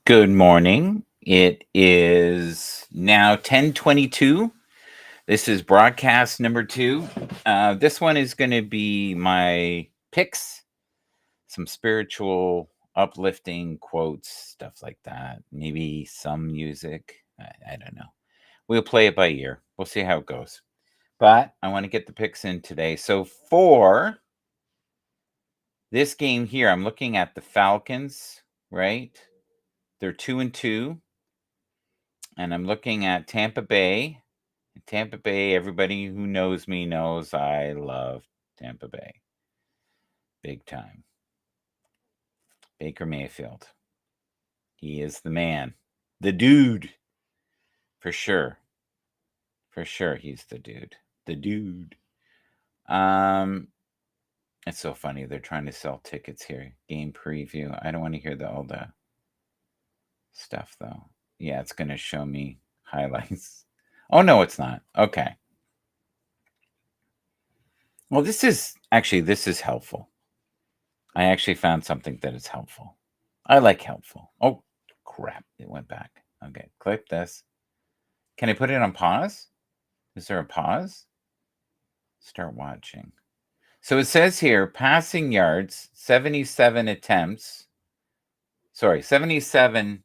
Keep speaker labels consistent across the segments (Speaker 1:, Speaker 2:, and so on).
Speaker 1: Good morning. It is now 10:22. This is broadcast number 2. This one is going to be my picks, some spiritual, uplifting quotes, stuff like that. Maybe some music. I don't know. We'll play it by ear. We'll see how it goes. But I want to get the picks in today. So for this game here, I'm looking at the Falcons, right? They're 2-2. And I'm looking at Tampa Bay. Tampa Bay, everybody who knows me knows I love Tampa Bay. Big time. Baker Mayfield. He is the man. The dude. For sure. For sure he's the dude. The dude. It's so funny. They're trying to sell tickets here. Game preview. I don't want to hear all the stuff though. Yeah, it's going to show me highlights. Oh no, it's not. Okay. Well, this is helpful. I actually found something that is helpful. I like helpful. Oh, crap. It went back. Okay, click this. Can I put it on pause? Is there a pause? Start watching. So it says here, passing yards, 77 attempts. Sorry, 77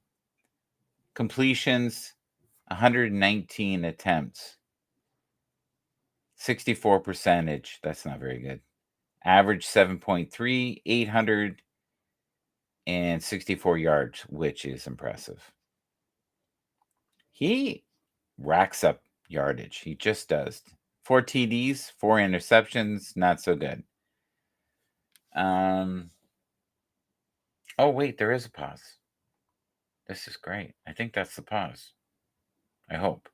Speaker 1: completions, 119 attempts. 64 percentage. That's not very good. Average 7.3, 864 yards, which is impressive. He racks up yardage. He just does. 4 TDs, 4 interceptions, not so good. Oh, wait, there is a pause. This is great. I think that's the pause. I hope.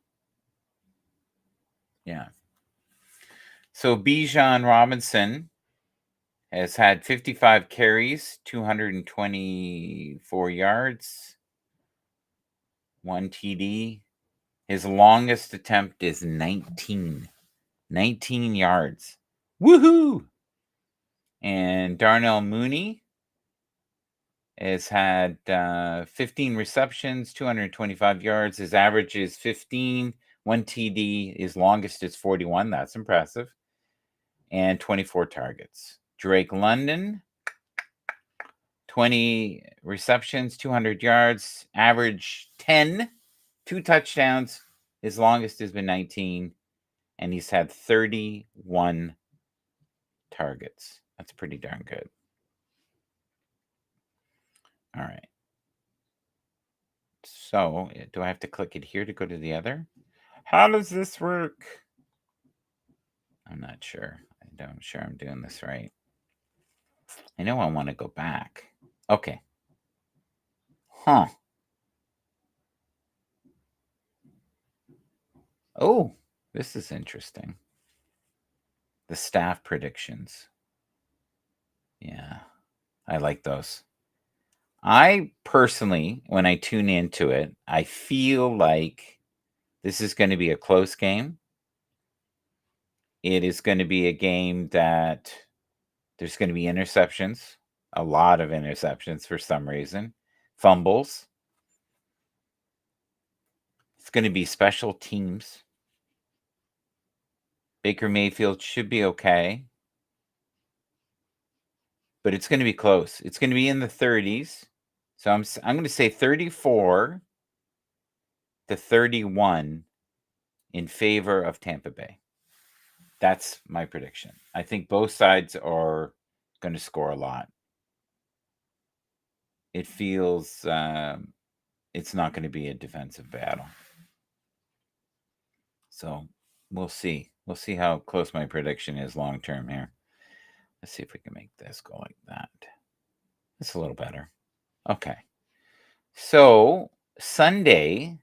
Speaker 1: Yeah. So Bijan Robinson has had 55 carries, 224 yards, 1 TD. His longest attempt is 19 yards. Woohoo! And Darnell Mooney has had 15 receptions, 225 yards. His average is 15, 1 TD. His longest is 41. That's impressive. And 24 targets. Drake London, 20 receptions, 200 yards, average 10, 2 touchdowns. His longest has been 19, and he's had 31 targets. That's pretty darn good. All right. So, do I have to click it here to go to the other? How does this work? I'm not sure. I'm sure I'm doing this right. I know I want to go back. Okay. Huh. Oh, this is interesting. The staff predictions. Yeah, I like those. I personally, when I tune into it, I feel like this is going to be a close game. It is going to be a game that there's going to be interceptions, a lot of interceptions for some reason, fumbles. It's going to be special teams. Baker Mayfield should be okay, but it's going to be close. It's going to be in the 30s. So I'm going to say 34 to 31 in favor of Tampa Bay. That's my prediction. I think both sides are going to score a lot. It feels it's not going to be a defensive battle. So we'll see. We'll see how close my prediction is long term here. Let's see if we can make this go like that. It's a little better. Okay. So Sunday,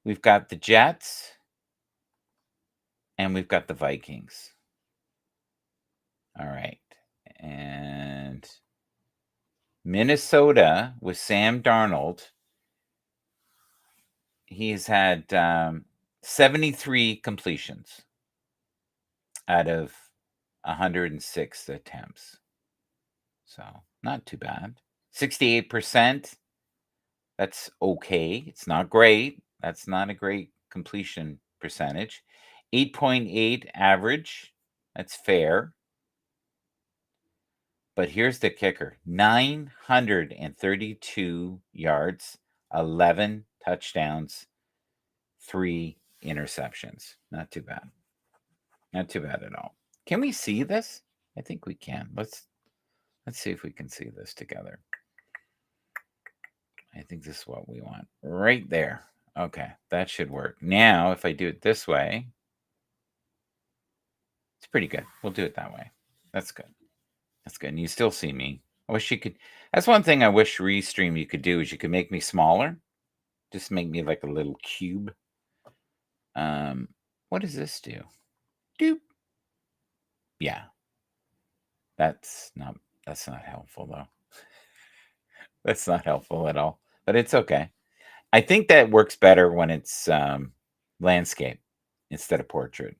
Speaker 1: we've got the Jets and we've got the Vikings. All right. And Minnesota with Sam Darnold. He's had 73 completions out of 106 attempts. So not too bad. 68%. That's okay. It's not great. That's not a great completion percentage. 8.8 average. That's fair. But here's the kicker. 932 yards, 11 touchdowns, 3 interceptions. Not too bad. Not too bad at all. Can we see this? I think we can. Let's see if we can see this together. I think this is what we want. Right there. Okay, that should work. Now, if I do it this way, it's pretty good. We'll do it that way. That's good. That's good. And you still see me. I wish you could. That's one thing I wish Restream you could do is you could make me smaller. Just make me like a little cube. What does this do? Doop. Yeah. That's not helpful though. That's not helpful at all. But it's okay. I think that works better when it's landscape instead of portrait.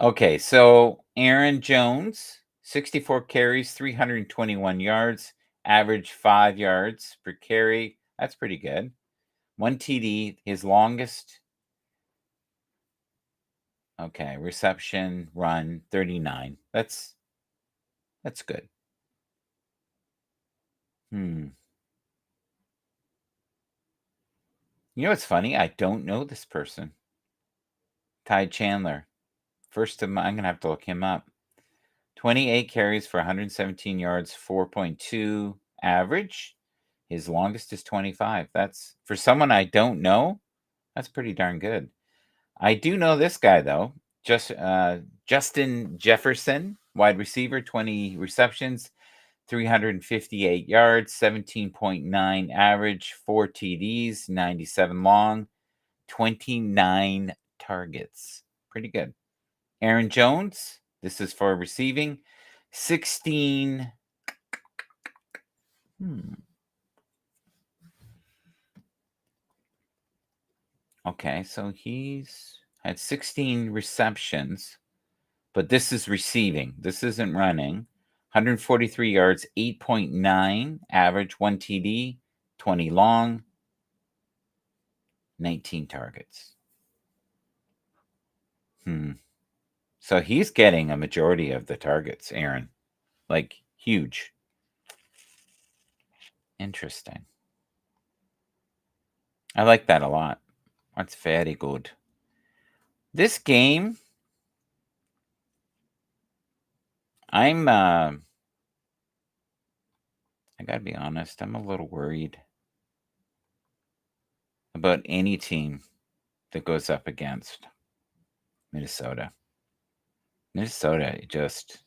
Speaker 1: Okay, so Aaron Jones, 64 carries, 321 yards, average 5 yards per carry. That's pretty good. 1 TD, his longest. Okay, reception, run, 39. That's good. You know what's funny? I don't know this person. Ty Chandler. First of I'm going to have to look him up. 28 carries for 117 yards, 4.2 average. His longest is 25. That's for someone I don't know. That's pretty darn good. I do know this guy though. Justin Jefferson, wide receiver, 20 receptions, 358 yards, 17.9 average, 4 TDs, 97 long, 29 targets. Pretty good. Aaron Jones, this is for receiving, 16. Okay, so he's had 16 receptions, but this is receiving. This isn't running. 143 yards, 8.9 average, 1 TD, 20 long, 19 targets. So he's getting a majority of the targets, Aaron. Like, huge. Interesting. I like that a lot. That's very good. This game, I gotta be honest, I'm a little worried about any team that goes up against Minnesota. Minnesota just,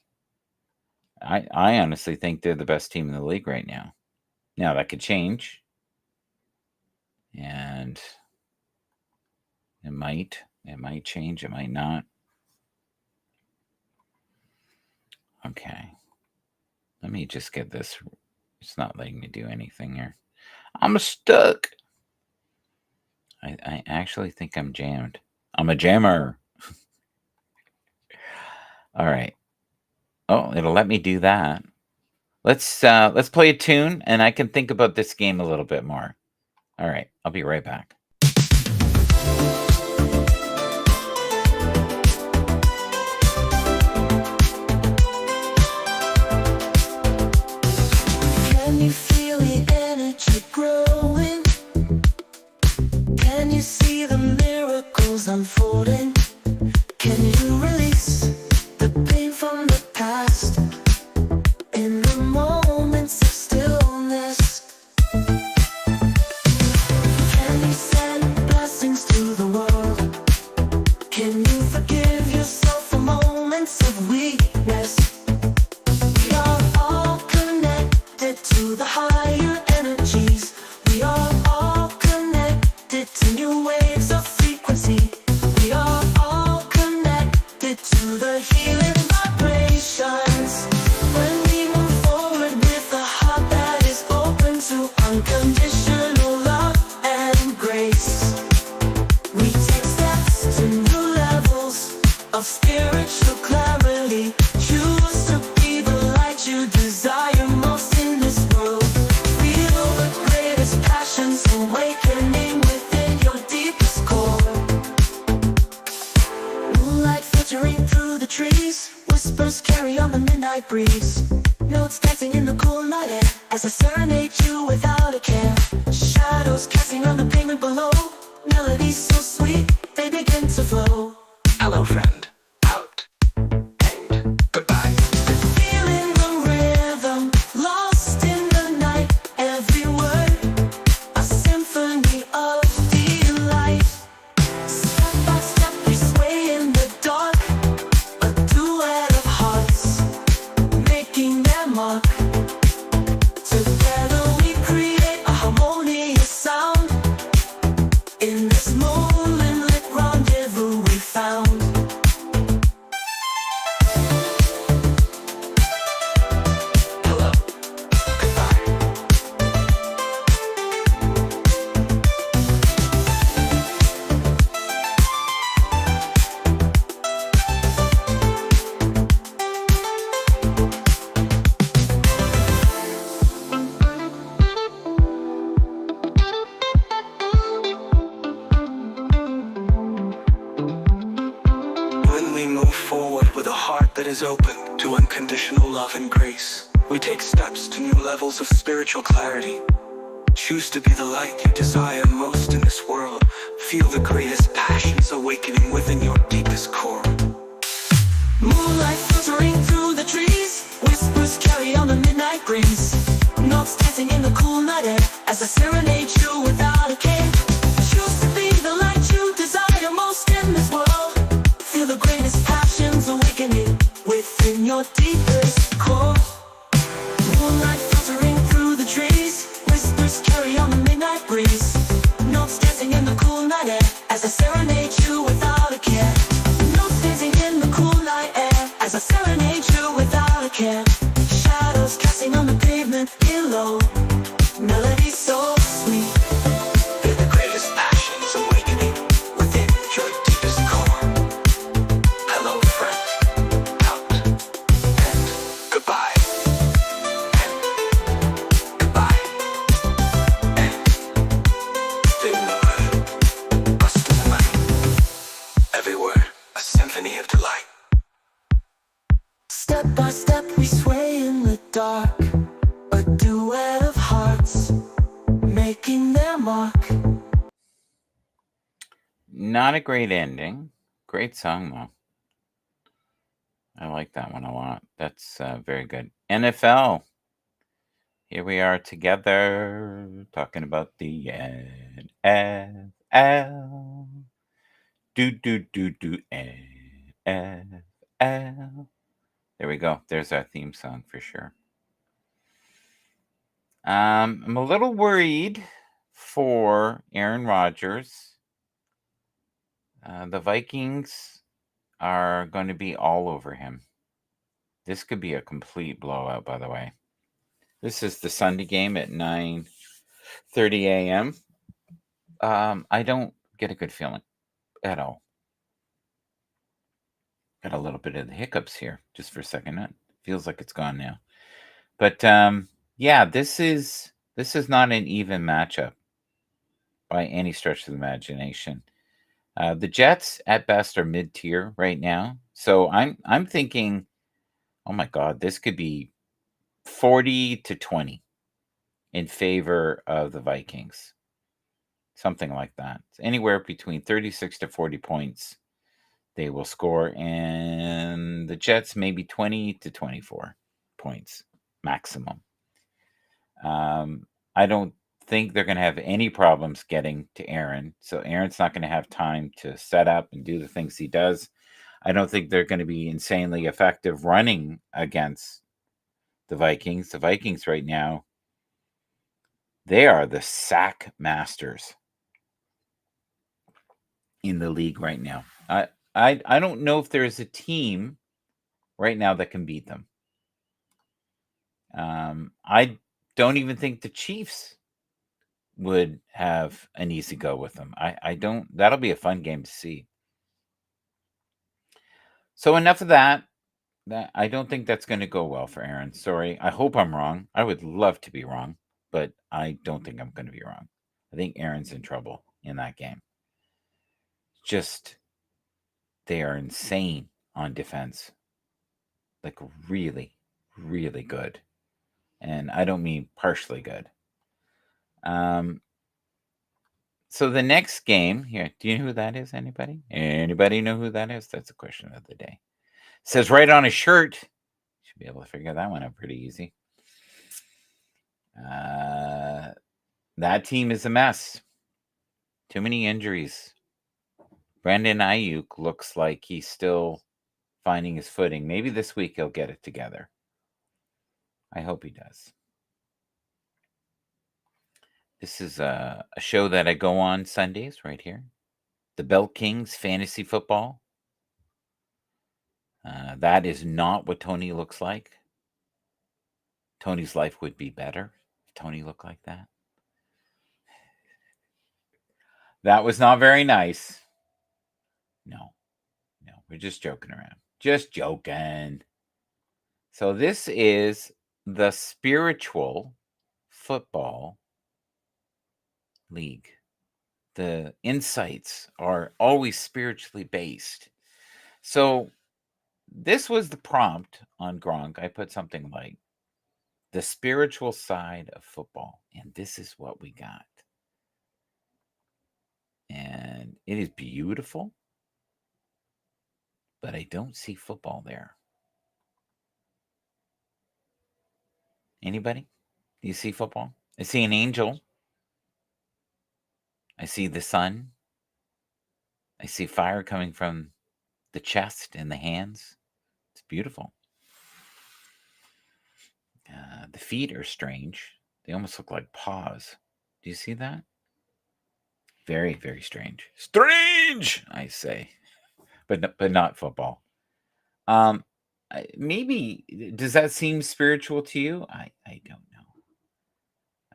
Speaker 1: I honestly think they're the best team in the league right now. Now that could change. And it might change, it might not. Okay. Let me just get this. It's not letting me do anything here. I'm stuck. I actually think I'm jammed. I'm a jammer. All right. Oh, it'll let me do that. Let's play a tune and I can think about this game a little bit more. All right. I'll be right back.
Speaker 2: Can you feel the energy growing? Can you see the miracles unfolding? Can you release the pain from the past in the moments of stillness? Can you sense midnight breeze. Notes dancing in the cool night air as I serenade you without a care. Shadows casting on the pavement below. Melodies so sweet, they begin to flow.
Speaker 3: Hello, friend. Out. And goodbye.
Speaker 2: Feeling the rhythm, lost in the night. Every word, a symphony of delight. Step by step we sway in the dark, a duet of hearts, making their mark. Together we create a harmonious sound. In this moonlit rendezvous we found.
Speaker 3: Hello. Goodbye. When we move forward with a heart that is open to unconditional love and grace, we take steps to new levels of spiritual clarity. Choose to be the light you desire most in this world. Feel the greatest passions awakening within your deepest core.
Speaker 2: Moonlight filtering through the trees, whispers carry on the midnight breeze. Notes dancing in the cool night air as I serenade you without a care. Choose to be the light you desire most in this world. Feel the greatest passions awakening within your deepest core. Moonlight filtering through the trees, whispers carry on the midnight breeze. Notes dancing in the cool night air as I serenade you without a care. Notes dancing in the cool night air as I serenade you without a care. Shadows casting on the pavement below. Melody so sweet.
Speaker 3: Feel the greatest passions awakening within your deepest core. Hello, friend. Out. And goodbye. And goodbye. And feeling the rhythm, bust in the night. Every word, a symphony of delight.
Speaker 2: Step by step we sway in the dark, a duet of hearts, making their mark.
Speaker 1: Not a great ending. Great song, though. I like that one a lot. That's very good. NFL. Here we are together talking about the NFL. Do NFL. There we go. There's our theme song for sure. I'm a little worried for Aaron Rodgers. The Vikings are going to be all over him. This could be a complete blowout, by the way. This is the Sunday game at 9:30 a.m. I don't get a good feeling at all. Got a little bit of the hiccups here just for a second. It feels like it's gone now. But yeah, this is not an even matchup by any stretch of the imagination. The Jets at best are mid-tier right now. So I'm thinking, oh my God, this could be 40-20 in favor of the Vikings. Something like that. It's anywhere between 36 to 40 points they will score, and the Jets maybe 20 to 24 points maximum. I don't think they're going to have any problems getting to Aaron. So Aaron's not going to have time to set up and do the things he does. I don't think they're going to be insanely effective running against the Vikings. The Vikings right now, they are the sack masters in the league right now. I don't know if there's a team right now that can beat them. I don't even think the Chiefs would have an easy go with them. I don't. That'll be a fun game to see. So enough of that. That I don't think that's going to go well for Aaron. Sorry. I hope I'm wrong. I would love to be wrong, but I don't think I'm going to be wrong. I think Aaron's in trouble in that game. Just they are insane on defense. Like really really good. And I don't mean partially good. So the next game here, do you know who that is? Anybody? Anybody know who that is? That's the question of the day. Says right on his shirt. Should be able to figure that one out pretty easy. That team is a mess. Too many injuries. Brandon Ayuk looks like he's still finding his footing. Maybe this week he'll get it together. I hope he does. This is a show that I go on Sundays right here. The Belt Kings Fantasy Football. That is not what Tony looks like. Tony's life would be better if Tony looked like that. That was not very nice. No, we're just joking around. Just joking. So this is the Spiritual Football League. The insights are always spiritually based. So this was the prompt on Gronk. I put something like the spiritual side of football, and this is what we got. And it is beautiful, but I don't see football there. Anybody? Do you see football? I see an angel. I see the sun. I see fire coming from the chest and the hands. It's beautiful. The feet are strange. They almost look like paws. Do you see that? Very, very strange. Strange, I say, but not football. Maybe does that seem spiritual to you? I don't know.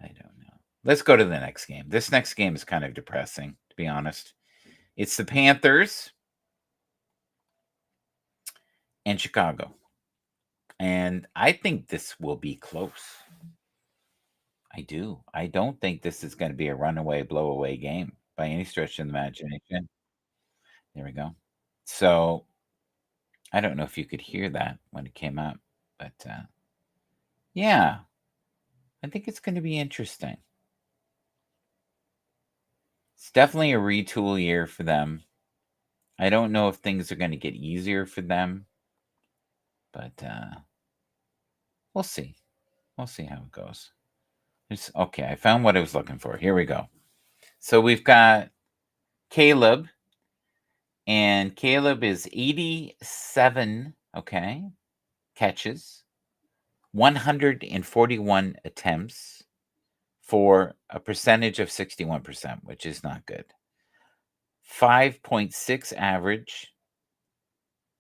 Speaker 1: I don't know. Let's go to the next game. This next game is kind of depressing, to be honest. It's the Panthers and Chicago. And I think this will be close. I do. I don't think this is going to be a runaway, blow away game by any stretch of the imagination. There we go. So I don't know if you could hear that when it came up, but yeah, I think it's going to be interesting. It's definitely a retool year for them. I don't know if things are going to get easier for them, but we'll see. We'll see how it goes. Okay, I found what I was looking for. Here we go. So we've got Caleb, and Caleb is 87, okay, catches, 141 attempts for a percentage of 61%, which is not good. 5.6 average.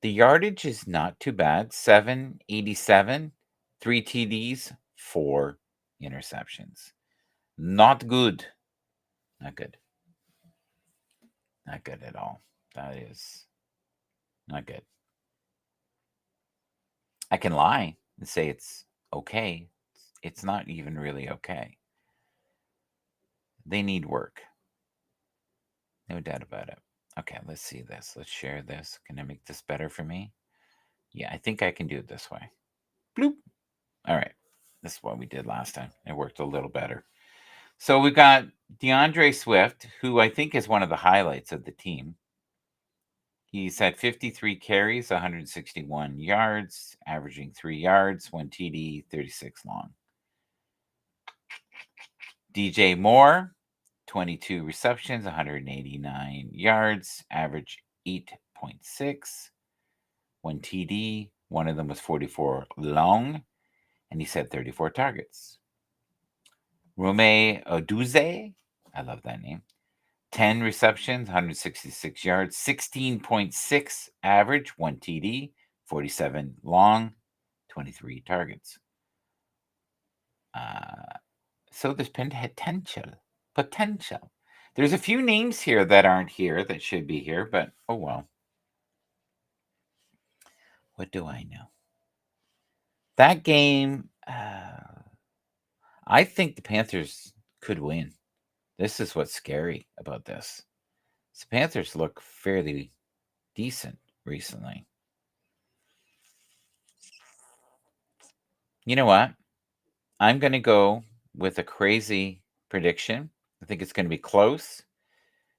Speaker 1: The yardage is not too bad. 787, 3 TDs, 4 interceptions. Not good. Not good. Not good at all. That is not good. I can lie and say it's okay. It's not even really okay. They need work. No doubt about it. Okay, let's see this. Let's share this. Can I make this better for me? Yeah, I think I can do it this way. Bloop. All right. This is what we did last time. It worked a little better. So we got DeAndre Swift, who I think is one of the highlights of the team. He's had 53 carries, 161 yards, averaging 3 yards, 1 TD, 36 long. DJ Moore, 22 receptions, 189 yards, average 8.6, 1 TD. One of them was 44 long, and he said 34 targets. Rome Oduze, I love that name, 10 receptions, 166 yards, 16.6 average, 1 TD, 47 long, 23 targets. So there's potential. There's a few names here that aren't here that should be here, but oh well. What do I know? That game, I think the Panthers could win. This is what's scary about this. The Panthers look fairly decent recently. You know what? I'm going to go with a crazy prediction. I think it's going to be close.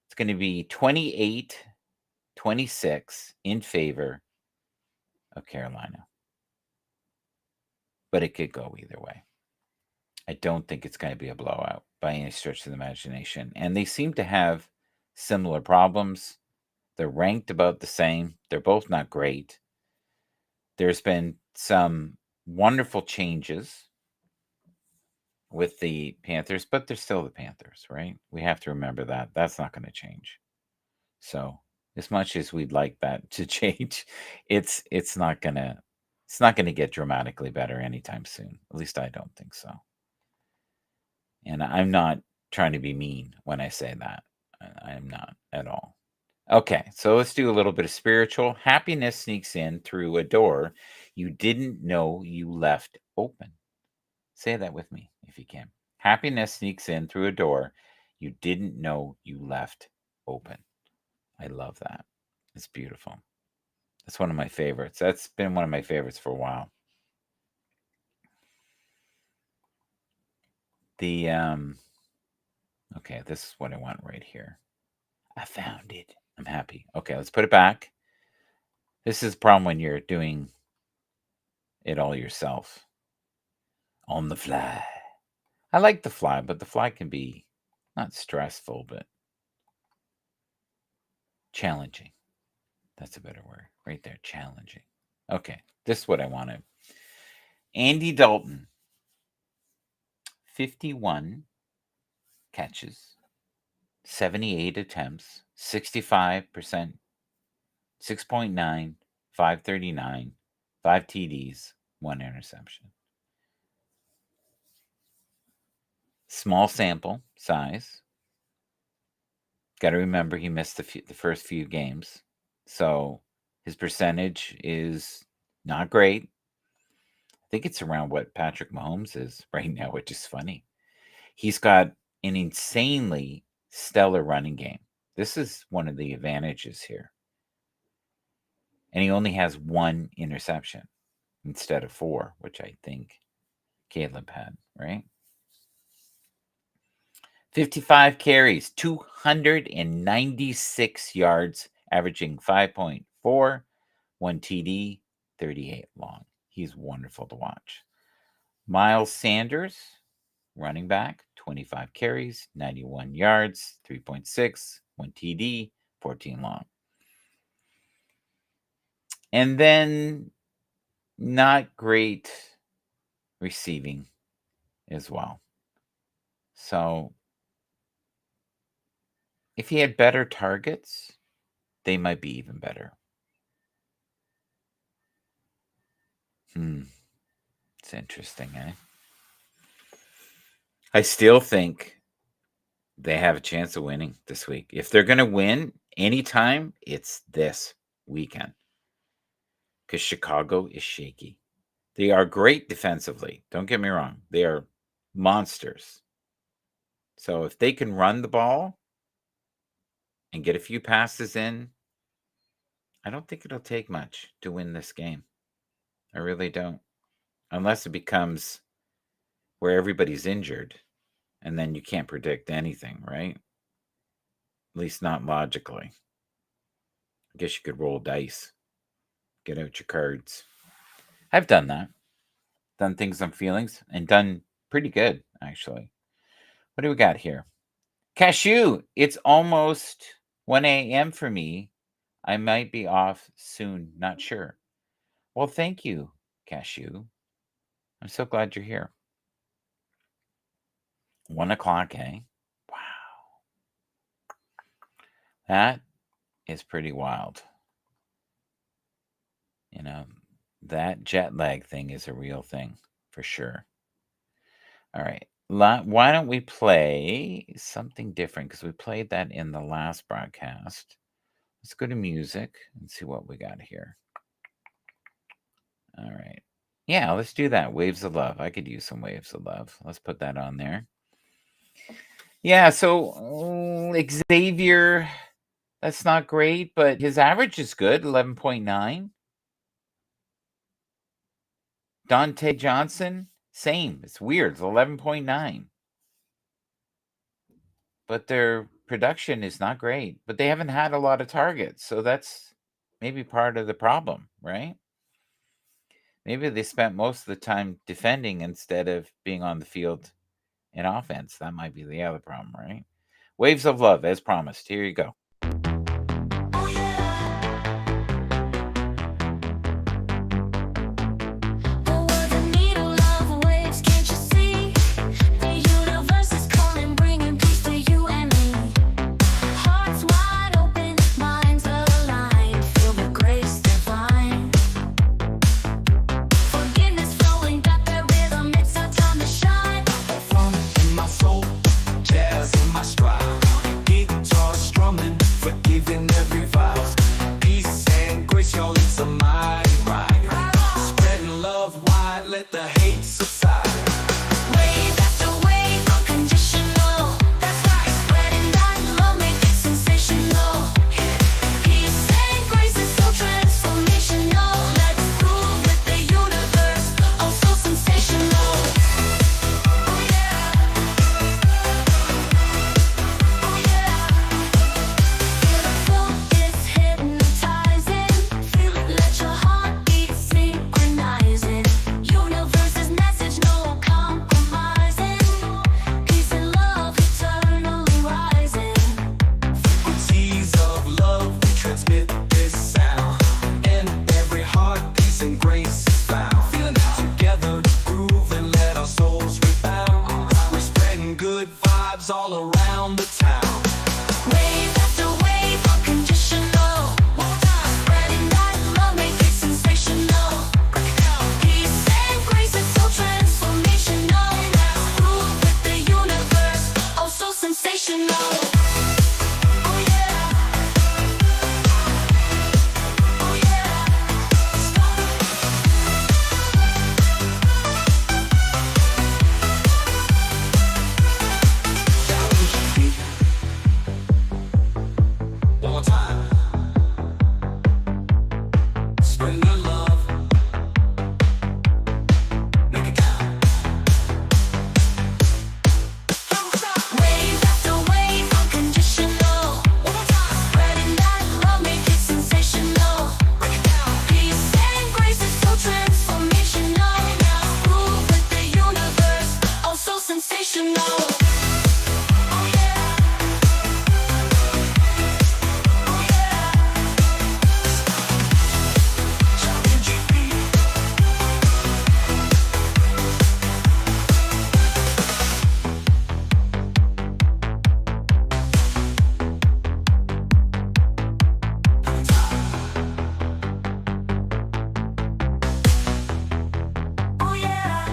Speaker 1: It's going to be 28-26 in favor of Carolina. But it could go either way. I don't think it's going to be a blowout by any stretch of the imagination. And they seem to have similar problems. They're ranked about the same. They're both not great. There's been some wonderful changes with the Panthers, but they're still the Panthers, right? We have to remember that. That's not going to change. So, as much as we'd like that to change, it's not going to get dramatically better anytime soon. At least I don't think so. And I'm not trying to be mean when I say that. I am not at all. Okay, so let's do a little bit of spiritual. Happiness sneaks in through a door you didn't know you left open. Say that with me if you can. Happiness sneaks in through a door you didn't know you left open. I love that. It's beautiful. That's one of my favorites. That's been one of my favorites for a while. The okay, this is what I want right here. I found it. I'm happy. Okay, let's put it back. This is the problem when you're doing it all yourself. On the fly. I like the fly, but the fly can be not stressful, but challenging. That's a better word. Right there, challenging. Okay, this is what I wanted. Andy Dalton, 51 catches, 78 attempts, 65%, 6.9, 539, 5 TDs, 1 interception. Small sample size. Got to remember he missed the first few games. So his percentage is not great. I think it's around what Patrick Mahomes is right now, which is funny. He's got an insanely stellar running game. This is one of the advantages here. And he only has 1 interception instead of 4, which I think Caleb had, right? 55 carries, 296 yards, averaging 5.4, 1 TD, 38 long. He's wonderful to watch. Miles Sanders, running back, 25 carries, 91 yards, 3.6, 1 TD, 14 long. And then not great receiving as well. So if he had better targets, they might be even better. It's interesting, eh? I still think they have a chance of winning this week. If they're going to win anytime, it's this weekend. Because Chicago is shaky. They are great defensively. Don't get me wrong. They are monsters. So if they can run the ball and get a few passes in, I don't think it'll take much to win this game. I really don't. Unless it becomes where everybody's injured and then you can't predict anything, right? At least not logically. I guess you could roll dice. Get out your cards. I've done that. Done things on feelings and done pretty good, actually. What do we got here? Cashew, it's almost 1 a.m. for me. I might be off soon. Not sure. Well, thank you, Cashew. I'm so glad you're here. 1 o'clock, eh? Wow. That is pretty wild. You know, that jet lag thing is a real thing for sure. All right. Why don't we play something different? Because we played that in the last broadcast. Let's go to music and see what we got here. All right. Yeah, let's do that. Waves of Love. I could use some Waves of Love. Let's put that on there. Yeah, so Xavier, that's not great, but his average is good, 11.9. Dante Johnson, same. It's weird. It's 11.9. But their production is not great. But they haven't had a lot of targets. So that's maybe part of the problem, right? Maybe they spent most of the time defending instead of being on the field in offense. That might be the other problem, right? Waves of Love, as promised. Here you go.
Speaker 2: Oh yeah. Over the needle of waves, can't you see? The universe is calling, bringing peace to you and me. Hearts wide open, minds aligned, feel the grace divine. Forgiveness flowing, got that rhythm, it's our time to shine.
Speaker 3: Fun in my soul, jazz in my stride. Guitar strumming, forgiving every vibe. Peace and grace, y'all, it's a mighty ride. Spreading love wide, let the hate subside.
Speaker 2: Wave after wave, unconditional. That's right, spreading that love, make it sensational. Peace and grace is so transformational. Let's groove with the universe, oh so sensational. Oh yeah. Oh yeah. Feel the flow, it's hypnotizing. Feel it, let your heart beat synchronizing. Universe's message, no compromising. Peace and love eternally rising.
Speaker 3: Frequencies of love, we transmit this sound. In every heart, peace and grace is found. Feeling it together, groove and let our souls rebound. We're spreading good vibes all around the town.
Speaker 2: Wave after wave, unconditional. One time, spreading that love, make it sensational. Peace and grace is so transformational. Let's groove with the universe, oh so sensational. Oh yeah. Oh yeah.
Speaker 3: Challenge beat. One more time. Spreading the love. Make it count.
Speaker 2: Wave after wave, unconditional. One more time, spreading that love, make it sensational. Peace and grace is so transformational. Now groove with the universe, oh so sensational. Oh yeah. Oh yeah.
Speaker 3: Challenge beat.
Speaker 2: Oh yeah.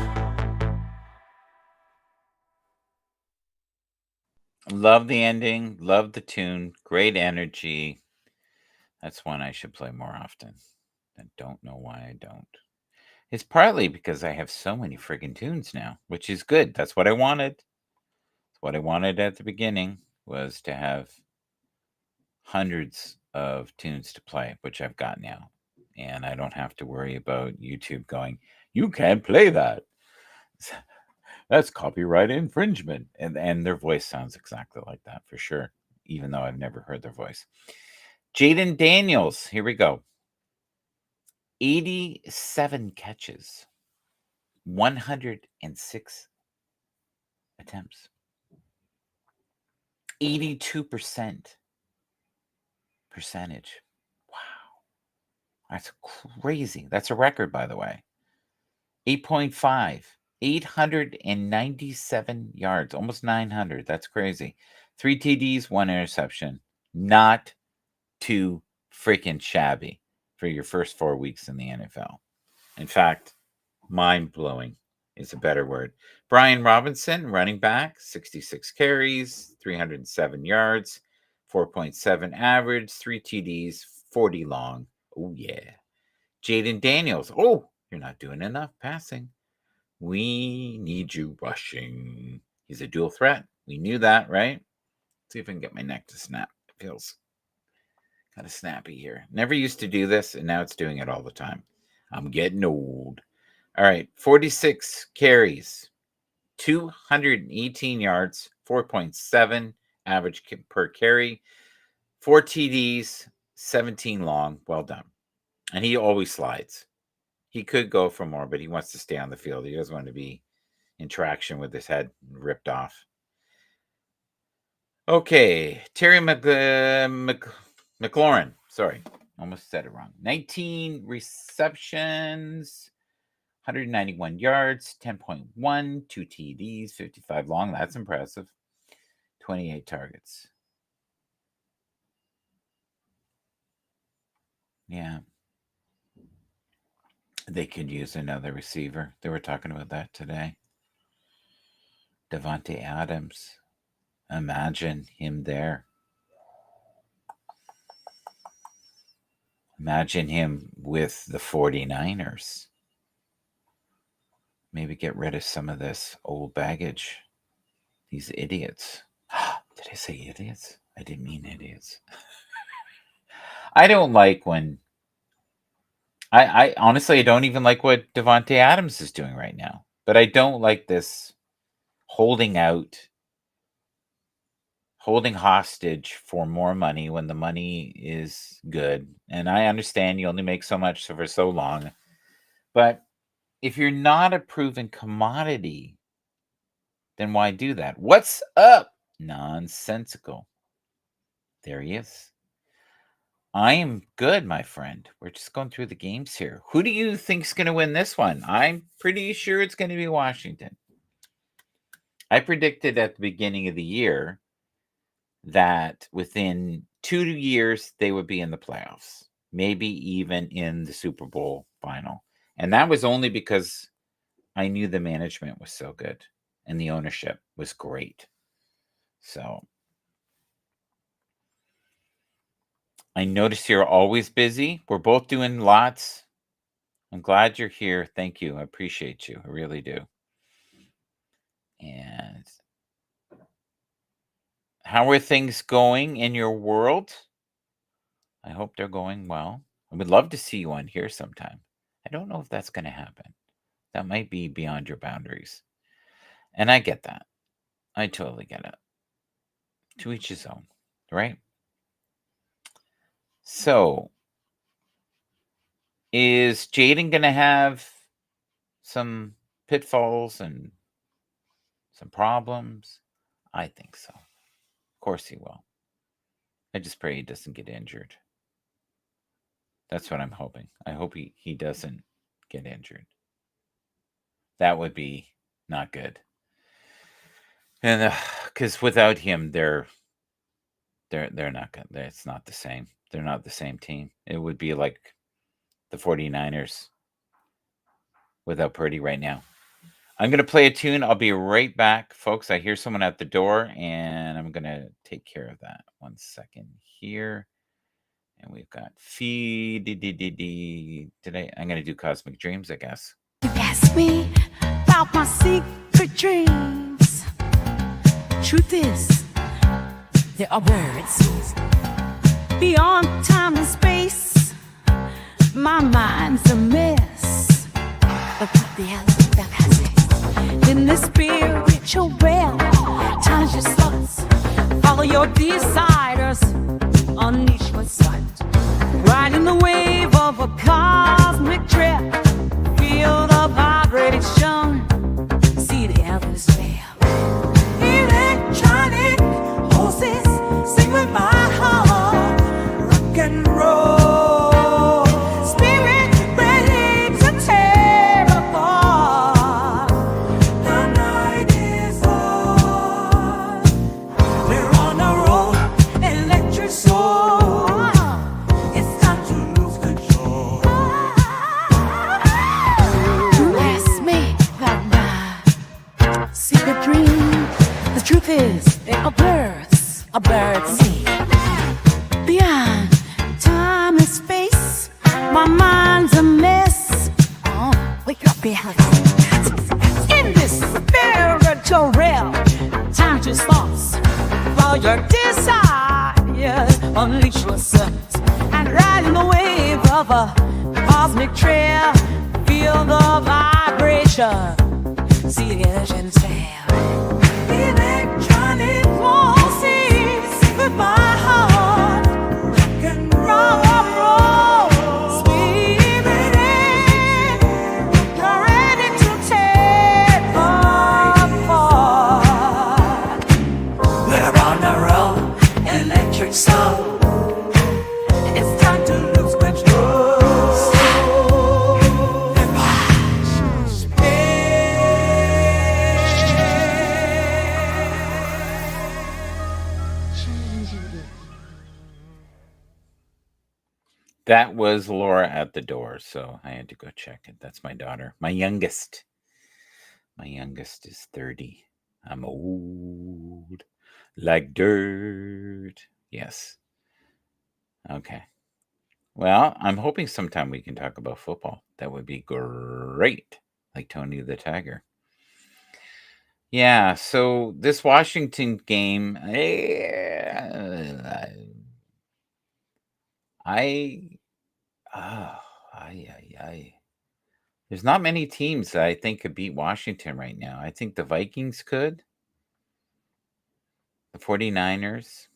Speaker 1: Love the ending. Love the tune. Great energy. That's one I should play more often. I don't know why I don't. It's partly because I have so many friggin' tunes now, which is good. That's what I wanted. What I wanted at the beginning was to have hundreds of tunes to play, which I've got now. And I don't have to worry about YouTube going, you can't play that. That's copyright infringement. And their voice sounds exactly like that for sure, even though I've never heard their voice. Jaden Daniels, here we go. 87 catches, 106 attempts, 82% percentage. Wow. That's crazy. That's a record, by the way. 8.5, 897 yards, almost 900. That's crazy. 3 TDs, 1 interception. Not too freaking shabby for your first 4 weeks in the NFL. In fact, mind blowing is a better word. Brian Robinson, running back, 66 carries, 307 yards, 4.7 average, 3 TDs, 40 long. Oh, yeah. Jaden Daniels. Oh, you're not doing enough passing. We need you rushing. He's a dual threat. We knew that, right? Let's see if I can get my neck to snap. It feels kind of snappy here. Never used to do this, and now it's doing it all the time. I'm getting old. All right, 46 carries, 218 yards, 4.7 average per carry, 4 TDs, 17 long. Well done. And he always slides. He could go for more, but he wants to stay on the field. He doesn't want to be in traction with his head ripped off. Okay, Terry McLaurin. Sorry, almost said it wrong. 19 receptions, 191 yards, 10.1, 2 TDs, 55 long. That's impressive. 28 targets. Yeah. They could use another receiver. They were talking about that today. Davante Adams. Imagine him there. Imagine him with the 49ers. Maybe get rid of some of this old baggage. These idiots. Did I say idiots? I didn't mean idiots. I don't like when... I honestly, I don't even like what Davante Adams is doing right now. But I don't like this holding hostage for more money when the money is good. And I understand you only make so much for so long. But if you're not a proven commodity, then why do that? What's up? Nonsensical. There he is. I am good, my friend. We're just going through the games here. Who do you think's going to win this one? I'm pretty sure it's going to be Washington. I predicted at the beginning of the year that within 2 years they would be in the playoffs, maybe even in the Super Bowl final. And that was only because I knew the management was so good and the ownership was great. So I notice you're always busy. We're both doing lots. I'm glad you're here. Thank you. I appreciate you. I really do. And how are things going in your world? I hope they're going well. I would love to see you on here sometime. I don't know if that's going to happen. That might be beyond your boundaries. And I get that. I totally get it. To each his own, right? So, is Jaden going to have some pitfalls and some problems? I think so. Of course he will. I just pray he doesn't get injured. That's what I'm hoping. I hope he doesn't get injured. That would be not good. And because without him, they're not good. It's not the same. They're not the same team. It would be like the 49ers without Purdy right now. I'm going to play a tune. I'll be right back, folks. I hear someone at the door, and I'm going to take care of that. 1 second here. And we've got today. I'm going to do Cosmic Dreams, I guess.
Speaker 4: You ask me about my secret dreams. Truth is, there are words beyond time and space. My mind's a mess. But what the hell is that happening? In this spiritual realm, times your thoughts, follow your desires, unleash what's right. Ride in the wave of a cosmic trip, feel the vibration, see the atmosphere. Electronic horses sing with my heart, rock and roll, spirit ready to tear apart. The night is on, we're on a road, electric soul. It's time to lose control. You ask me about my secret dream. The truth is, there are birds sing. Beyond time and space, my mind's a mess. Oh, wake up, reality. In this spiritual realm, time just thoughts, follow your desires, unleash yourself, and ride in the wave of a cosmic trail. feel the vibration. See the engine sound. Electronic forces with my heart. Rock and roll, spirited, ready to tear apart. We're on the road, electric soul. It's time to lose control. And watch
Speaker 1: That was Laura at the door, so I had to go check it. That's my daughter, my youngest. My youngest is 30. I'm old, like dirt. Yes. Okay. Well, I'm hoping sometime we can talk about football. That would be great, like Tony the Tiger. Yeah, so this Washington game, I oh, I. There's not many teams that I think could beat Washington right now. I think the Vikings could, the 49ers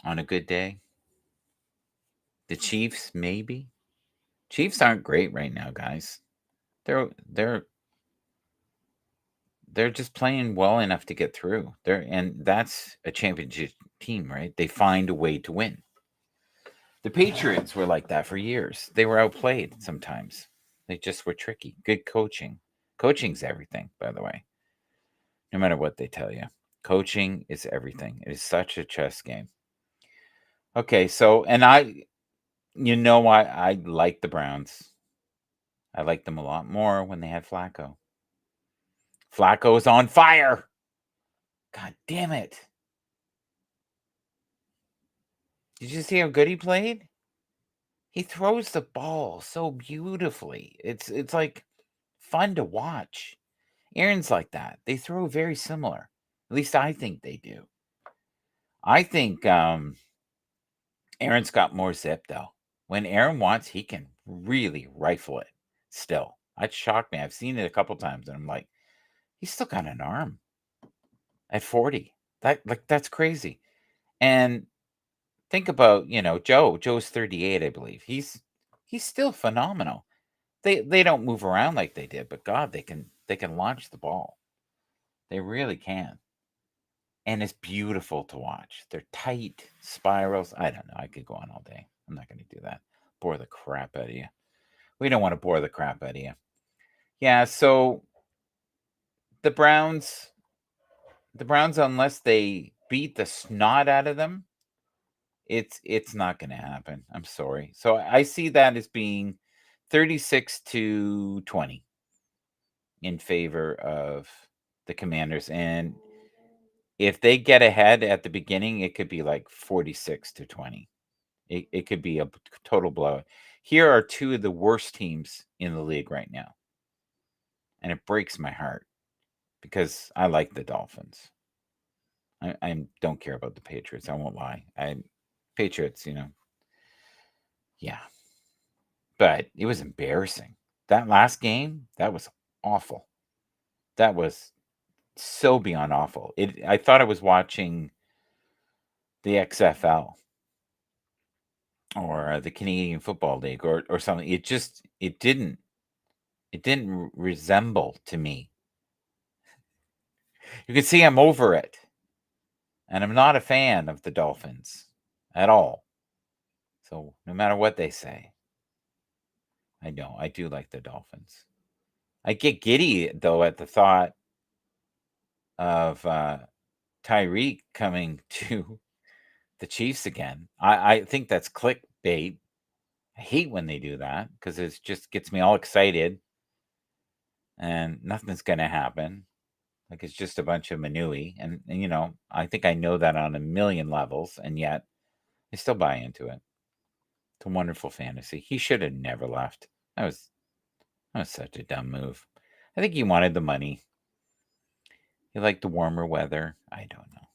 Speaker 1: on a good day, the Chiefs maybe. Chiefs aren't great right now, guys. They're they're they're just playing well enough to get through. And that's a championship team, right? They find a way to win. The Patriots were like that for years. They were outplayed sometimes. They just were tricky. Good coaching. Coaching's everything, by the way. No matter what they tell you. Coaching is everything. It is such a chess game. Okay, so I like the Browns. I like them a lot more when they had Flacco. Flacco is on fire. God damn it. Did you see how good he played? He throws the ball so beautifully. It's like fun to watch. Aaron's like that. They throw very similar. At least I think they do. I think Aaron's got more zip though. When Aaron wants, he can really rifle it still. That shocked me. I've seen it a couple times and I'm like, he's still got an arm at 40. That's crazy. And think about, Joe. Joe's 38, I believe. He's still phenomenal. They don't move around like they did, but God, they can launch the ball. They really can. And it's beautiful to watch. They're tight spirals. I don't know. I could go on all day. I'm not going to do that. Bore the crap out of you. We don't want to bore the crap out of you. Yeah, so the Browns, unless they beat the snot out of them, it's not going to happen. I'm sorry. So I see that as being 36-20 in favor of the Commanders. And if they get ahead at the beginning, it could be like 46-20. It could be a total blowout. Here are two of the worst teams in the league right now. And it breaks my heart because I like the Dolphins. I don't care about the Patriots. I won't lie. Patriots, yeah. But it was embarrassing. That last game, that was awful. That was so beyond awful. I thought I was watching the XFL or the Canadian Football League or something. It didn't resemble to me. You can see I'm over it. And I'm not a fan of the Dolphins at all. So no matter what they say, I know I do like the Dolphins. I get giddy though at the thought of Tyreek coming to the Chiefs again. I think that's clickbait. I hate when they do that because it just gets me all excited and nothing's going to happen. Like it's just a bunch of manooey. And, I think I know that on a million levels, and yet I still buy into it. It's a wonderful fantasy. He should have never left. That was such a dumb move. I think he wanted the money. He liked the warmer weather. I don't know.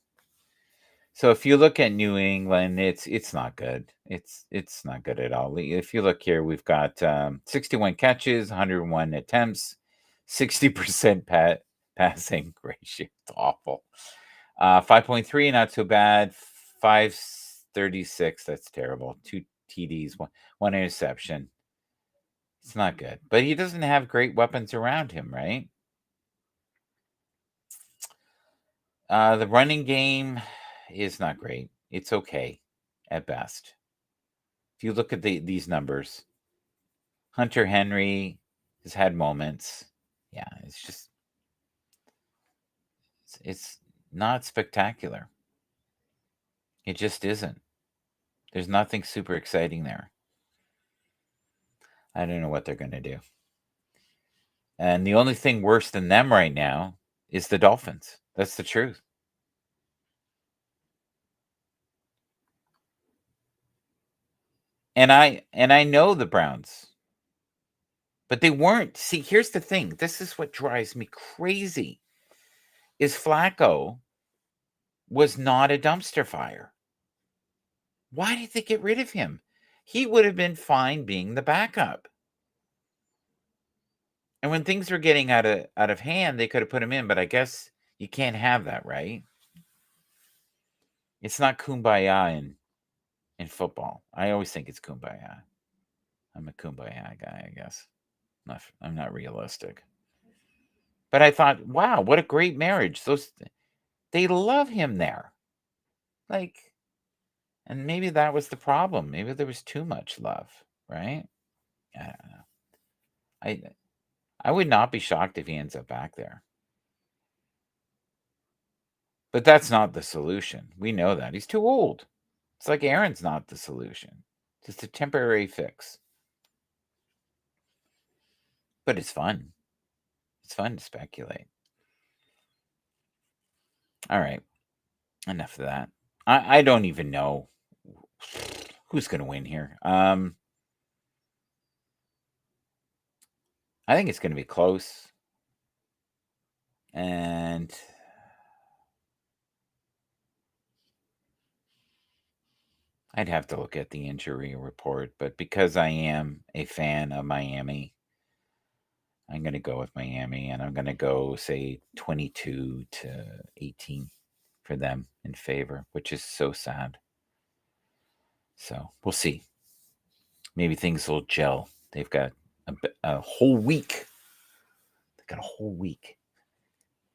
Speaker 1: So if you look at New England, it's not good. It's not good at all. If you look here, we've got 61 catches, 101 attempts, 60% passing ratio. It's awful. 5.3, not so bad. 536, that's terrible. 2 TDs, one interception. It's not good. But he doesn't have great weapons around him, right? The running game is not great. It's okay at best. If you look at these numbers, Hunter Henry has had moments. Yeah, it's not spectacular. It just isn't. There's nothing super exciting there. I don't know what they're going to do. And the only thing worse than them right now is the Dolphins. That's the truth. And I know the Browns. But they weren't. See, here's the thing. This is what drives me crazy. Is Flacco was not a dumpster fire. Why did they get rid of him? He would have been fine being the backup. And when things were getting out of hand, they could have put him in, but I guess you can't have that, right? It's not kumbaya in football. I always think it's kumbaya. I'm a kumbaya guy, I guess. I'm not realistic. But I thought, wow, what a great marriage. They love him there. Like, and maybe that was the problem. Maybe there was too much love, right? I don't know. I would not be shocked if he ends up back there. But that's not the solution. We know that. He's too old. It's like Aaron's not the solution. Just a temporary fix. But it's fun. It's fun to speculate. All right. Enough of that. I don't even know who's going to win here. I think it's going to be close. And I'd have to look at the injury report. But because I am a fan of Miami, I'm going to go with Miami. And I'm going to go, say, 22-18 for them in favor, which is so sad. So we'll see. Maybe things will gel. They've got a whole week. They've got a whole week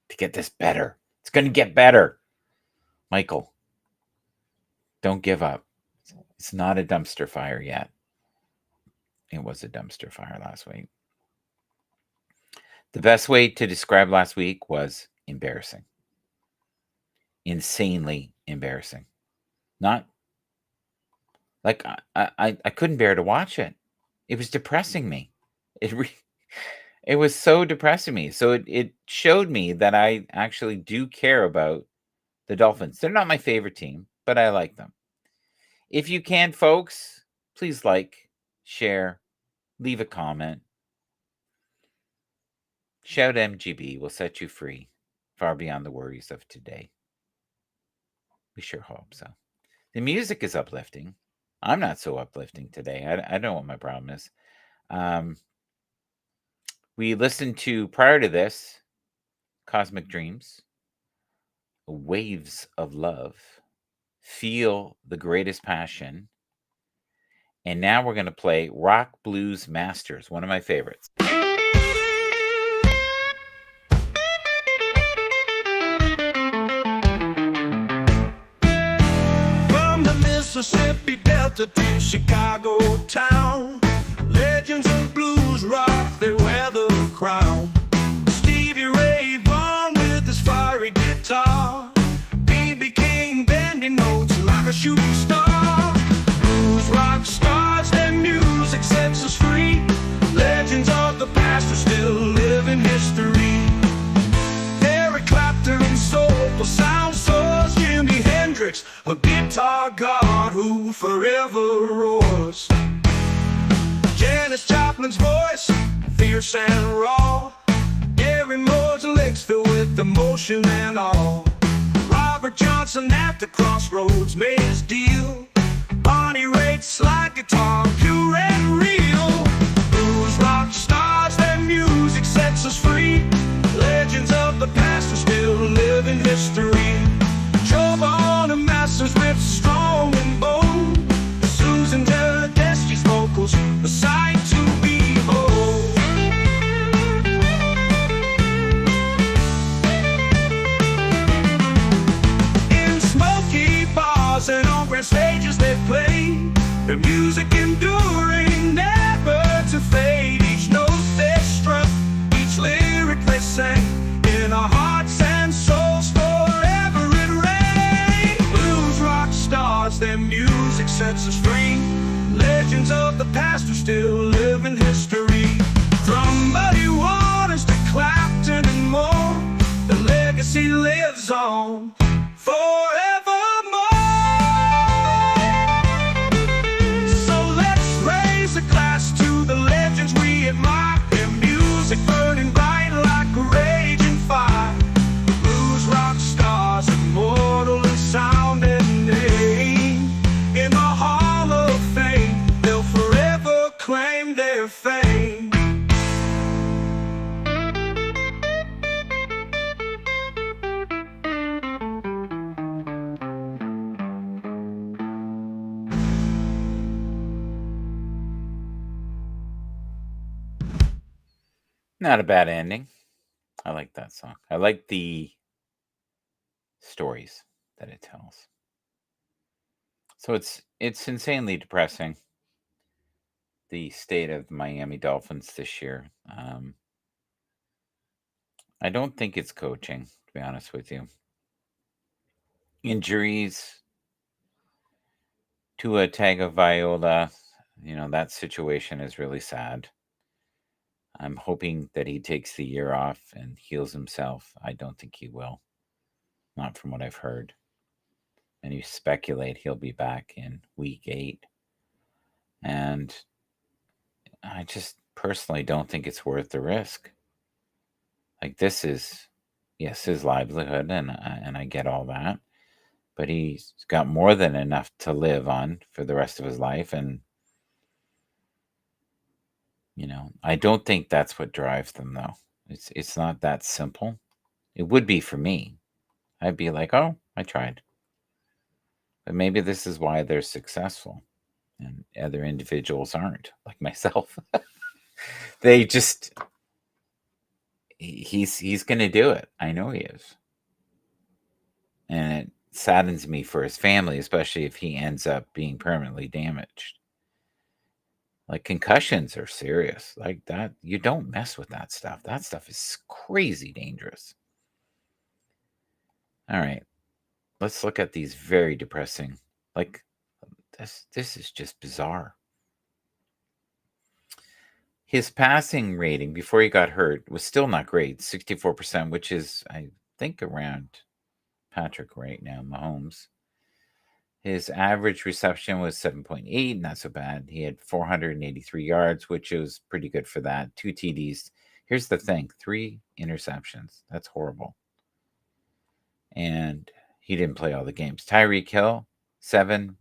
Speaker 1: to get this better. It's going to get better. Michael, don't give up. It's not a dumpster fire yet. It was a dumpster fire last week. The best way to describe last week was embarrassing. Insanely embarrassing. Not like I couldn't bear to watch it. It was depressing me. It was so depressing me. So it showed me that I actually do care about the Dolphins. They're not my favorite team, but I like them. If you can, folks, please like, share, leave a comment. Shout MGB will set you free, far beyond the worries of today. We sure hope so. The music is uplifting. I'm not so uplifting today. I don't know what my problem is. We listened to, prior to this, Cosmic Dreams, Waves of Love, Feel the Greatest Passion, and now we're going to play Rock Blues Masters, one of my favorites.
Speaker 3: Mississippi Delta to Chicago town, legends of blues rock, they wear the crown. Stevie Ray Vaughan with his fiery guitar, B.B. King bending notes like a shooting star. Blues rock stars, their music sets us free. Legends of the past are still living history. Eric Clapton, soulful sound source, Jimi Hendrix, a guitar god who forever roars. Janis Joplin's voice, fierce and raw. Gary Moore's licks filled with emotion and all. Rock Robert Johnson at the crossroads made his deal. Bonnie Raitt slide guitar, pure and real. Blues rock stars, their music sets us free. Legends of the past are still live in history. Trombone and masters riffs strong and bold. Susan Tedeschi's vocals, a sight to behold. In smoky bars and on grand stages they play, their music enduring, never to fade. Each note they struck, each lyric they sang, in our hearts and souls forever it rang. Blues rock stars, their music sets us free. Legends of the past are still live in history. From Muddy Waters to Clapton and more, the legacy lives on forevermore. So let's raise a glass to the legends we admire. Their music burning bright like a raging fire. Blues rock stars, immortal in sound and name. In the Hall of Fame, they'll forever claim their fame.
Speaker 1: Not a bad ending. I like that song. I like the stories that it tells. So it's insanely depressing, the state of the Miami Dolphins this year. I don't think it's coaching, to be honest with you. Injuries, Tua Tagovailoa, that situation is really sad. I'm hoping that he takes the year off and heals himself. I don't think he will. Not from what I've heard. And you speculate he'll be back in week 8. And I just personally don't think it's worth the risk. Like, this is, yes, his livelihood, and I get all that. But he's got more than enough to live on for the rest of his life. And, I don't think that's what drives them, though. It's not that simple. It would be for me. I'd be like, oh, I tried. But maybe this is why they're successful and other individuals aren't, like myself. They just, he's going to do it. I know he is. And it saddens me for his family, especially if he ends up being permanently damaged. Like, concussions are serious. Like that, you don't mess with that stuff. That stuff is crazy dangerous. All right. Let's look at these very depressing. Like, this is just bizarre. His passing rating before he got hurt was still not great, 64%, which is, I think, around Patrick right now, Mahomes. His average reception was 7.8, not so bad. He had 483 yards, which was pretty good for that. 2 TDs. Here's the thing, 3 interceptions. That's horrible. And he didn't play all the games. Tyreek Hill, 17,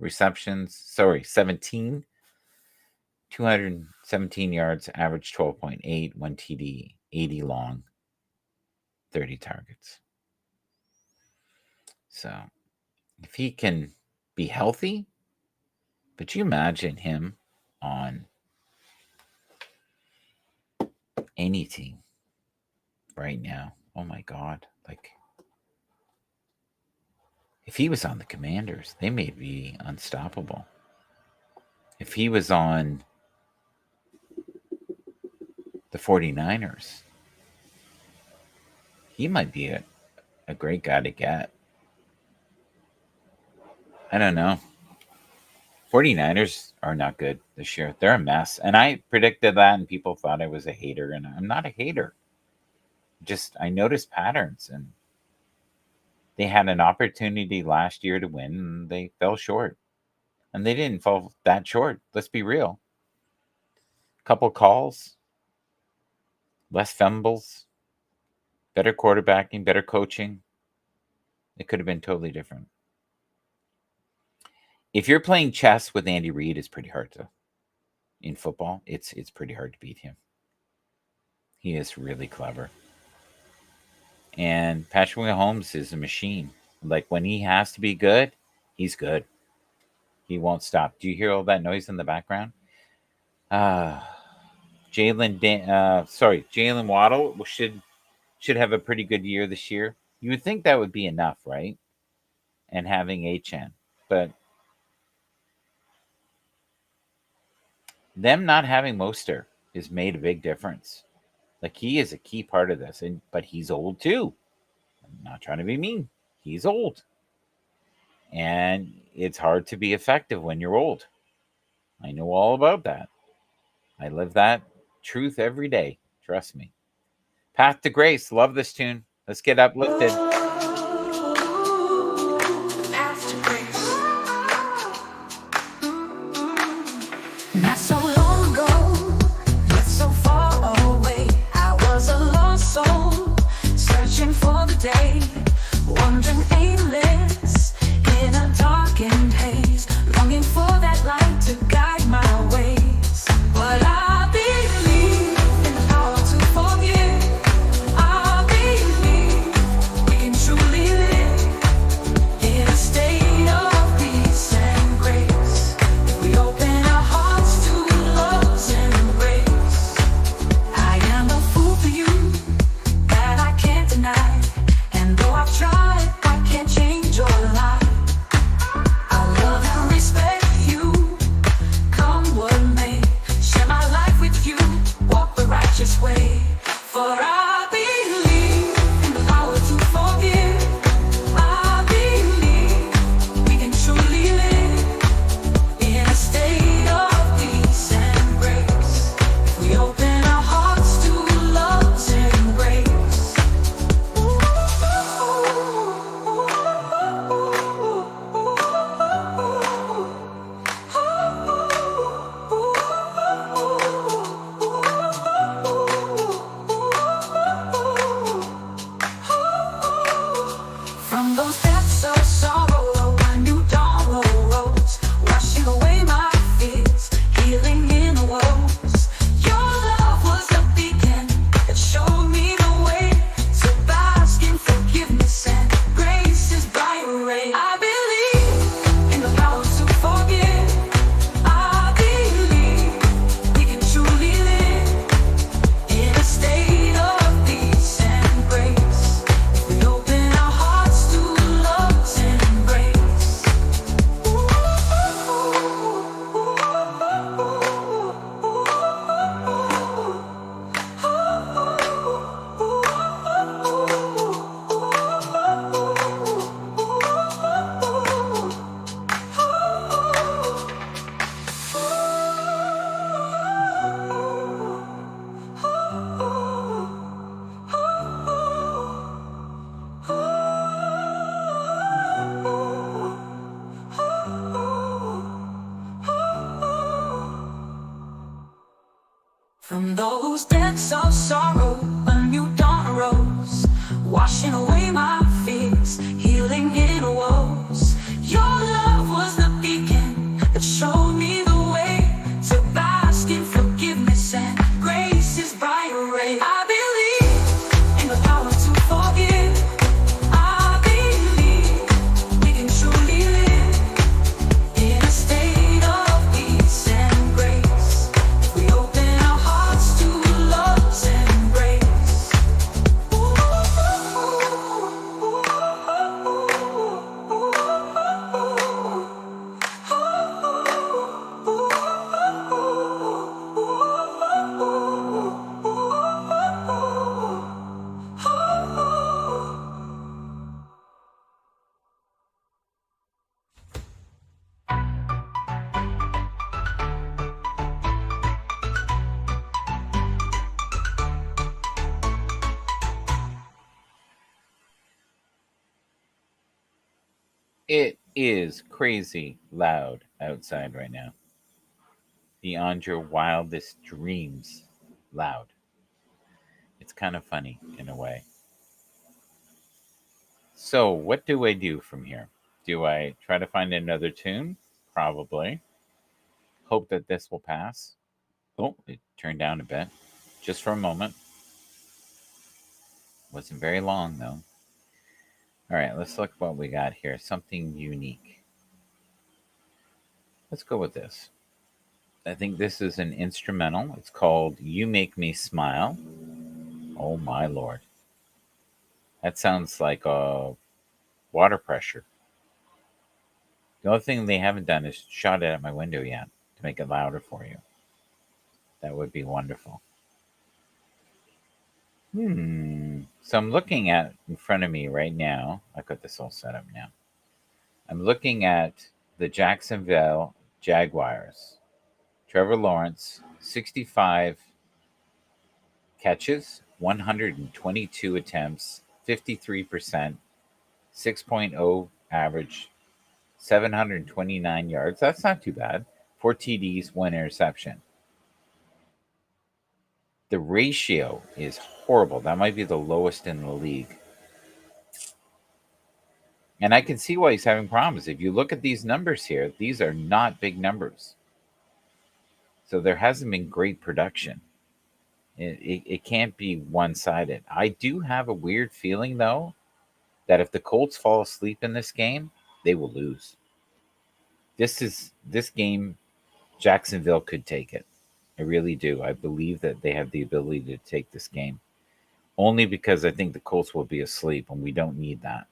Speaker 1: 217 yards, average 12.8, 1 TD, 80 long, 30 targets. So if he can be healthy, but you imagine him on any team right now. Oh my God. Like, if he was on the Commanders, they may be unstoppable. If he was on the 49ers, he might be a great guy to get. I don't know. 49ers are not good this year. They're a mess. And I predicted that, and people thought I was a hater, and I'm not a hater. Just, I noticed patterns, and they had an opportunity last year to win, and they fell short. And they didn't fall that short. Let's be real. Couple calls, less fumbles, better quarterbacking, better coaching. It could have been totally different. If you're playing chess with Andy Reid, it's pretty hard to. In football, it's pretty hard to beat him. He is really clever. And Patrick Mahomes is a machine. Like when he has to be good, he's good. He won't stop. Do you hear all that noise in the background? Jalen Waddle should have a pretty good year this year. You would think that would be enough, right? And having Achan, but them not having Mostert has made a big difference. Like he is a key part of this, but he's old too. I'm not trying to be mean. He's old, and it's hard to be effective when you're old. I know all about that. I live that truth every day. Trust me. Path to Grace. Love this tune. Let's get uplifted.
Speaker 2: After grace. Not so long ago, yet so far away, I was a lost soul, searching for the day, wandering aimless in a darkened haze, longing for that light to guide my ways. But I believe in the power to forgive. I believe we can truly live in a state of peace and grace. If we open our hearts to love's embrace. I am a fool for you, that I can't deny. And though I've tried, I can't change your life. I love and respect you, come what may. Share my life with you, walk the righteous way. For I believe in the power to forgive. I believe we can truly live in a state of peace and grace. If we open our hearts to love's embrace. From those depths of sorrow, a new dawn arose, washing away my fears, healing inner woes. Your love was the beacon that showed me the way to bask in forgiveness and grace's bright ray. I believe in the power to forgive. I believe we can truly live in a state of peace and grace. If we open our hearts to love's embrace. From those depths of sorrow, a new dawn arose, washing away my fears, healing inner woes. Your love was the beacon that showed me the way to bask in forgiveness and grace's bright ray. I believe in the power to forgive. I believe we can truly live in a state of peace and grace. If we open our hearts to love's embrace.
Speaker 1: It is crazy loud outside right now. Beyond your wildest dreams loud. It's kind of funny in a way. So, what do I do from here? Do I try to find another tune? Probably. Hope that this will pass. Oh, it turned down a bit. Just for a moment. Wasn't very long, though. All right, let's look what we got here. Something unique. Let's go with this. I think this is an instrumental. It's called You Make Me Smile. Oh, my Lord. That sounds like a water pressure. The only thing they haven't done is shot it at my window yet to make it louder for you. That would be wonderful. So I'm looking at in front of me right now. I got this all set up now. I'm looking at the Jacksonville Jaguars. Trevor Lawrence, 65 catches, 122 attempts, 53%, 6.0 average, 729 yards. That's not too bad. 4 TDs, 1 interception. The ratio is horrible. That might be the lowest in the league. And I can see why he's having problems. If you look at these numbers here, these are not big numbers. So there hasn't been great production. It can't be one sided. I do have a weird feeling, though, that if the Colts fall asleep in this game, they will lose. This game, Jacksonville could take it. I really do. I believe that they have the ability to take this game. Only because I think the Colts will be asleep, and we don't need that.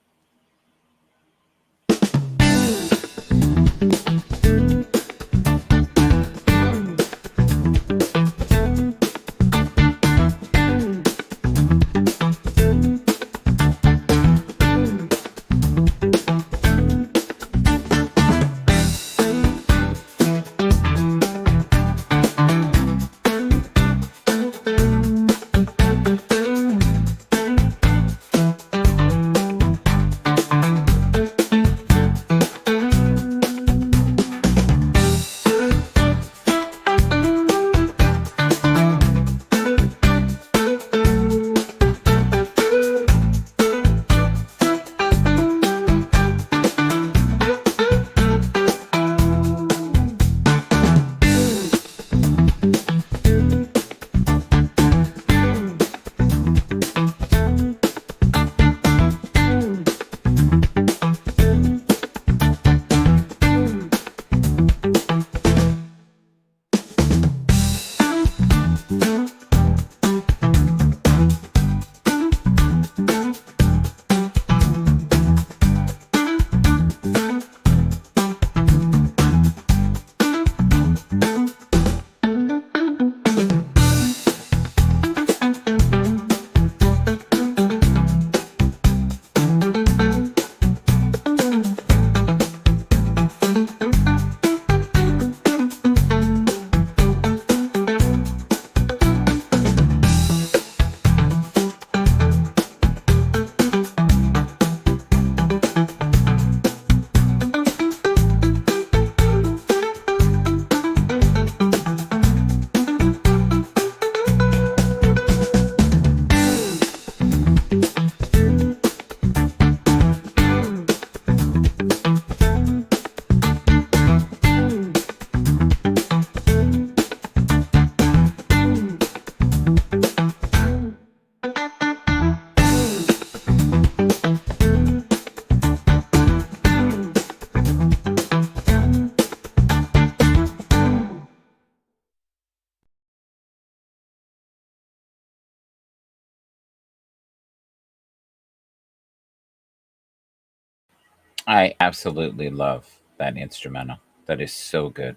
Speaker 1: I absolutely love that instrumental. That is so good.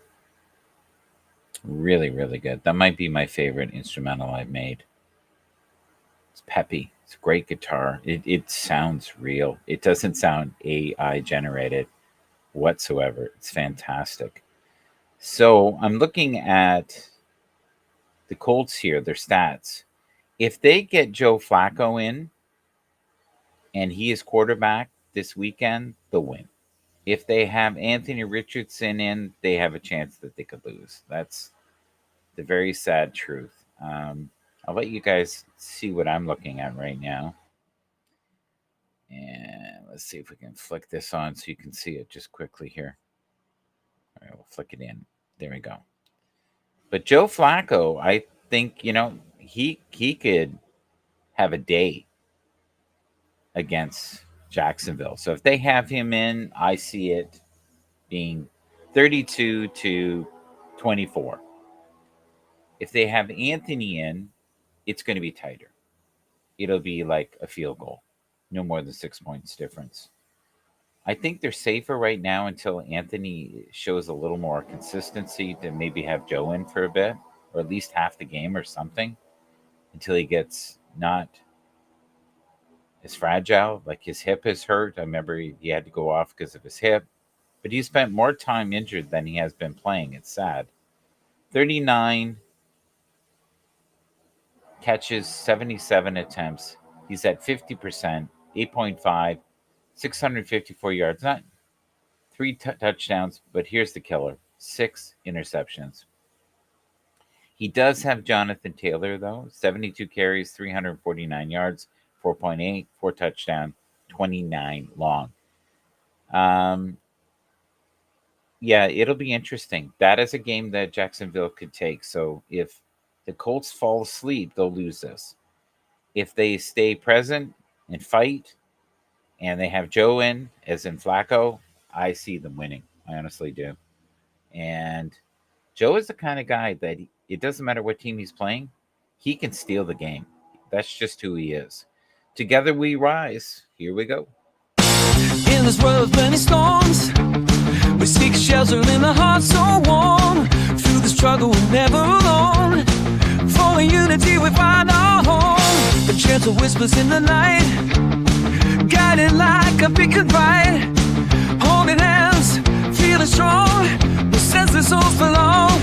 Speaker 1: Really, really good. That might be my favorite instrumental I've made. It's peppy. It's great guitar. It sounds real. It doesn't sound AI generated whatsoever. It's fantastic. So I'm looking at the Colts here, their stats. If they get Joe Flacco in and he is quarterback this weekend, they'll win. If they have Anthony Richardson in, they have a chance that they could lose. That's the very sad truth. I'll let you guys see what I'm looking at right now. And let's see if we can flick this on so you can see it just quickly here. All right, we'll flick it in. There we go. But Joe Flacco, I think, he could have a day against Jacksonville. So if they have him in, I see it being 32-24. If they have Anthony in, it's going to be tighter. It'll be like a field goal, no more than 6 points difference. I think they're safer right now until Anthony shows a little more consistency to maybe have Joe in for a bit, or at least half the game or something, until he gets not as fragile. Like his hip is hurt. I remember he had to go off because of his hip, but he spent more time injured than he has been playing. It's sad. 39 catches, 77 attempts. He's at 50%, 8.5, 654 yards. Not 3 touchdowns, but here's the killer: 6 interceptions. He does have Jonathan Taylor, though. 72 carries, 349 yards, 4.8, 4 touchdown, 29 long. Yeah, it'll be interesting. That is a game that Jacksonville could take. So if the Colts fall asleep, they'll lose this. If they stay present and fight, and they have Joe in, as in Flacco, I see them winning. I honestly do. And Joe is the kind of guy that it doesn't matter what team he's playing, he can steal the game. That's just who he is. Together we rise. Here we go.
Speaker 2: In this world of many storms, we seek shelter in a heart so warm. Through the struggle, we're never alone. For unity, we find our home. The gentle whispers in the night, guided like a beacon bright. Holding hands, feeling strong. The senseless souls belong.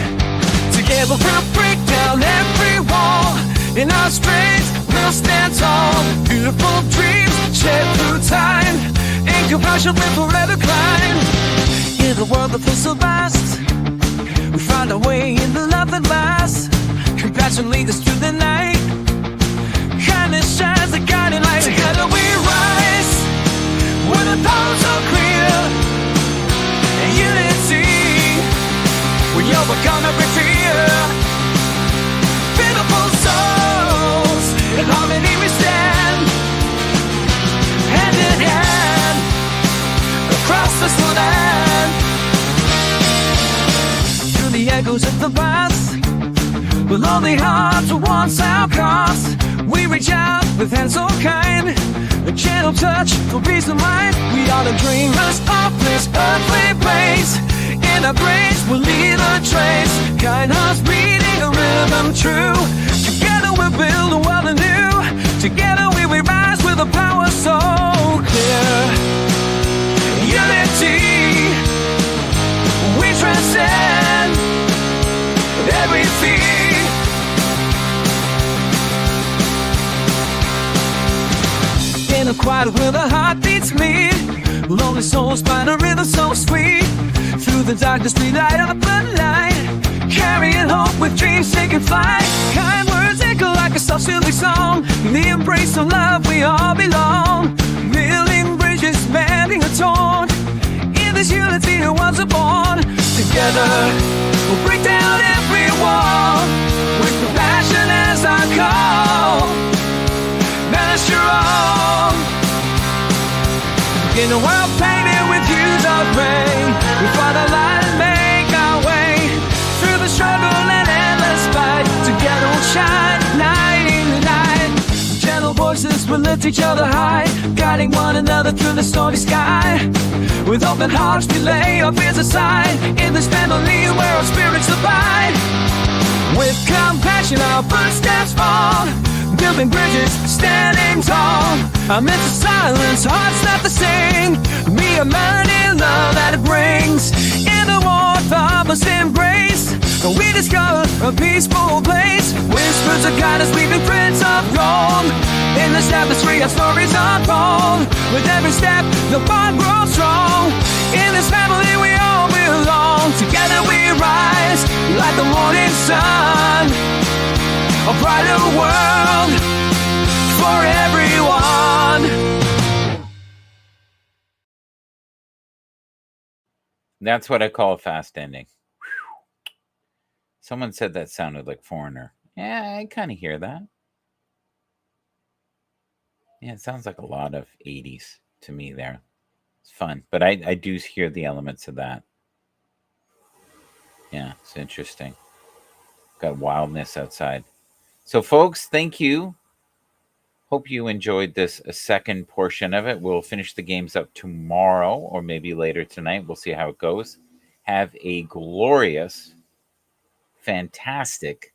Speaker 2: Together we'll break down every wall. In our strength, we'll stand tall. Beautiful dreams shared through time. In compassion, we'll forever climb. In the world that feels so vast, we find our way in the love that lasts. Compassion leads us through the night. Kindness shines the guiding light. Together we rise, with the dawn so clear. In unity, we overcome every fear. Beautiful souls, in harmony we stand. Hand in hand, across this land. Through the echoes of the past, with lonely hearts who once outcast, we reach out with hands so kind. A gentle touch for peace of mind. We are the dreamers of this earthly place. In our brains we'll leave a trace. Kind hearts beating a rhythm true. Together we'll build a world anew. Together we rise with a power so clear. Unity, we transcend every fear. In a quiet where the heart beats me, lonely souls find a rhythm so sweet. Through the darkness we light up the night, carrying hope with dreams taking flight. Kind words echo like a soft soothing song. In the embrace of love we all belong. Building bridges, mending a torn. In this unity who was born. Together we'll break down every wall, with compassion as our call. Manage your own. In a world painted with hues of rain, we find the light and make our way. Through the struggle and endless fight, together we'll shine, night in the night. Gentle voices will lift each other high, guiding one another through the stormy sky. With open hearts we lay our fears aside, in this family where our spirits abide. With compassion our footsteps fall, building bridges, standing tall. Amidst the silence, hearts not the same. Be a melody, love that it brings. In the warmth of us embrace, we discover a peaceful place. Whispers of guidance, leaving prints of gold. In this tapestry, our stories unfold. With every step, the bond grows strong. In this family, we all belong. Together we rise, like the morning sun. A brighter world for everyone.
Speaker 1: That's what I call a fast ending. Someone said that sounded like Foreigner. Yeah, I kind of hear that. Yeah, it sounds like a lot of 80s to me there. It's fun, but I do hear the elements of that. Yeah, it's interesting. Got wildness outside. So, folks, thank you. Hope you enjoyed this a second portion of it. We'll finish the games up tomorrow or maybe later tonight. We'll see how it goes. Have a glorious, fantastic,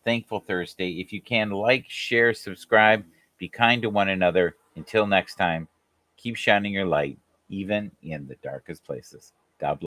Speaker 1: thankful Thursday. If you can, like, share, subscribe, be kind to one another. Until next time, keep shining your light, even in the darkest places. God bless.